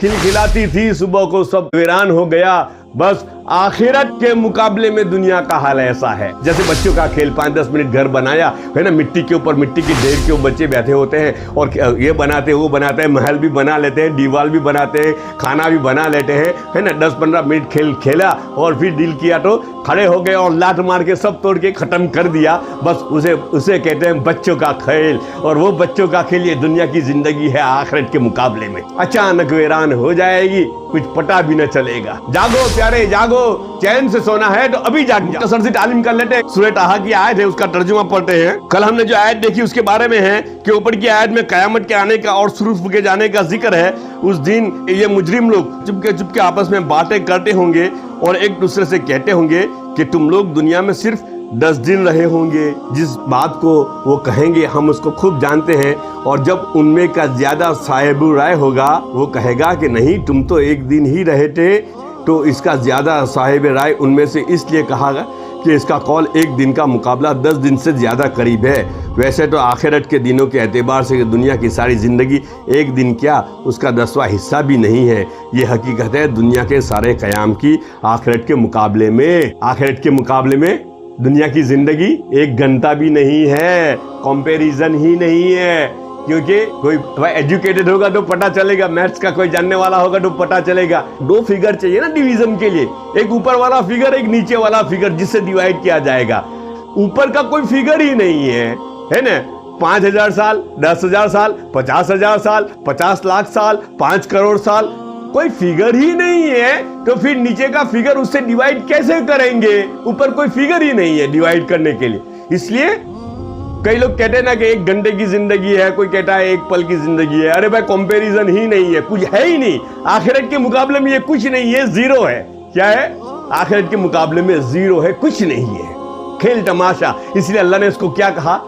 खिलखिलाती थी सुबह को सब वीरान हो गया, बस आखिरत के मुकाबले में दुनिया का हाल ऐसा है। जैसे बच्चों का खेल 5-10 मिनट घर बनाया है ना, मिट्टी के ऊपर मिट्टी की ढेर के ऊपर बच्चे बैठे होते हैं और ये बनाते वो बनाते हैं, महल भी बना लेते हैं, दीवार भी बनाते हैं, खाना भी बना लेते हैं, है ना। 10-15 मिनट खेला और फिर दिल किया तो खड़े हो गए और लात मार के सब तोड़ के खत्म कर दिया। बस उसे कहते हैं बच्चों का खेल। और वो बच्चों का खेल ये दुनिया की जिंदगी है आखिरत के मुकाबले में। अचानक वीरान हो जाएगी, कुछ पता भी न चलेगा। जागो प्यारे जागो, चैन से सोना है तो अभी जाग जाओ। सर से तालीम कर लेते हैं। सूरह ताहा की आयत है, उसका तर्जुमा पढ़ते हैं। कल हमने जो आयत देखी उसके बारे में है कि ऊपर की आयत में कयामत के आने का और सुरूफ के जाने का जिक्र है। उस दिन ये मुजरिम लोग चुपके आपस में बातें करते होंगे और एक दूसरे से कहते होंगे कि तुम लोग दुनिया में सिर्फ 10 दिन रहे होंगे। जिस बात को वो कहेंगे हम उसको खूब जानते हैं। और जब उनमें का ज्यादा साहिब राय होगा वो कहेगा कि नहीं तुम तो 1 दिन ही रहे थे। तो इसका ज्यादा साहिब राय उनमें से इसलिए कहा कि इसका कौल 1 दिन का मुकाबला 10 दिन से ज्यादा करीब है। वैसे तो आखिरत के दिनों के एतबार से दुनिया की सारी जिंदगी 1 दिन क्या उसका 10वां हिस्सा भी नहीं है। ये हकीकत है दुनिया के सारे क़याम की। आखिरत के मुकाबले में दुनिया की जिंदगी 1 घंटा भी नहीं है, कंपैरिजन ही नहीं है। क्योंकि कोई एजुकेटेड होगा तो पता चलेगा, मैथ्स का कोई जानने वाला होगा तो पता चलेगा। 2 फिगर चाहिए ना डिवीजन के लिए, एक ऊपर वाला फिगर एक नीचे वाला फिगर जिससे डिवाइड किया जाएगा। ऊपर का कोई फिगर ही नहीं है ना। 5000 साल, 10,000 साल, 50,000 साल, 50 लाख साल, 5 करोड़ साल, कोई फिगर ही नहीं है। तो फिर नीचे का फिगर उससे डिवाइड कैसे करेंगे? ऊपर कोई फिगर ही नहीं है डिवाइड करने के लिए। इसलिए कई लोग कहते हैं ना कि 1 घंटे की जिंदगी है, कोई कहता है 1 पल की जिंदगी है। अरे भाई कंपैरिजन ही नहीं है, कुछ है ही नहीं। आखिरत के मुकाबले में ये कुछ नहीं है, जीरो है। क्या है? आखिरत के मुकाबले में जीरो है, कुछ नहीं है, खेल तमाशा। इसलिए अल्लाह ने इसको क्या कहा,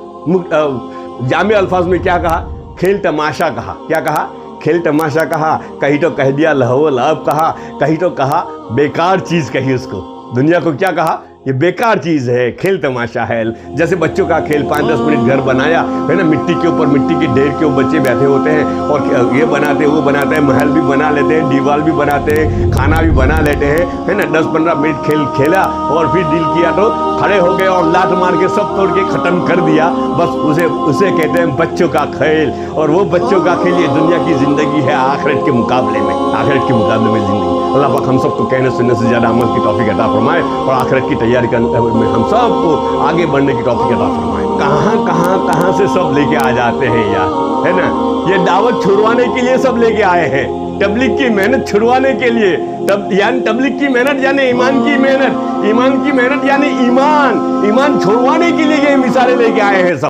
जामे अल्फाज में क्या कहा? खेल तमाशा कहा। क्या कहा? खेल तमाशा कहा। कहीं तो कह दिया लहव लाभ कहा, कहीं तो कहा बेकार चीज कही। उसको दुनिया को क्या कहा? ये बेकार चीज है, खेल तमाशा है। जैसे बच्चों का खेल 5-10 मिनट घर बनाया है ना, मिट्टी के ऊपर मिट्टी की ढेर के ऊपर बच्चे बैठे होते हैं और ये बनाते वो बनाते हैं, महल भी बना लेते हैं, दीवार भी बनाते हैं, खाना भी बना लेते हैं, है ना। 10-15 मिनट खेला और फिर दिल किया तो खड़े हो गए और लात मार के सब तोड़ के खत्म कर दिया। बस उसे कहते हैं बच्चों का खेल। और वो बच्चों का खेल ये दुनिया की जिंदगी है आखिरत के मुकाबले में। आखिरत के मुकाबले में जिंदगी। अल्लाह पाक हम सबको कहने सुनने से ज्यादा अमल की तौफीक अता फरमाए और आखिरत की तैयारी में हम सबको आगे बढ़ने की तौफीक अता फरमाए। कहां से सब लेके आ जाते हैं यार, है ना। ये दावत छुड़वाने के लिए सब लेके आए हैं, तबलीग की मेहनत छुड़वाने के लिए। तबलीग की मेहनत यानी ईमान की मेहनत, ईमान की मेहनत यानी ईमान छुड़वाने के लिए ये मिसालें लेके आए हैं सब।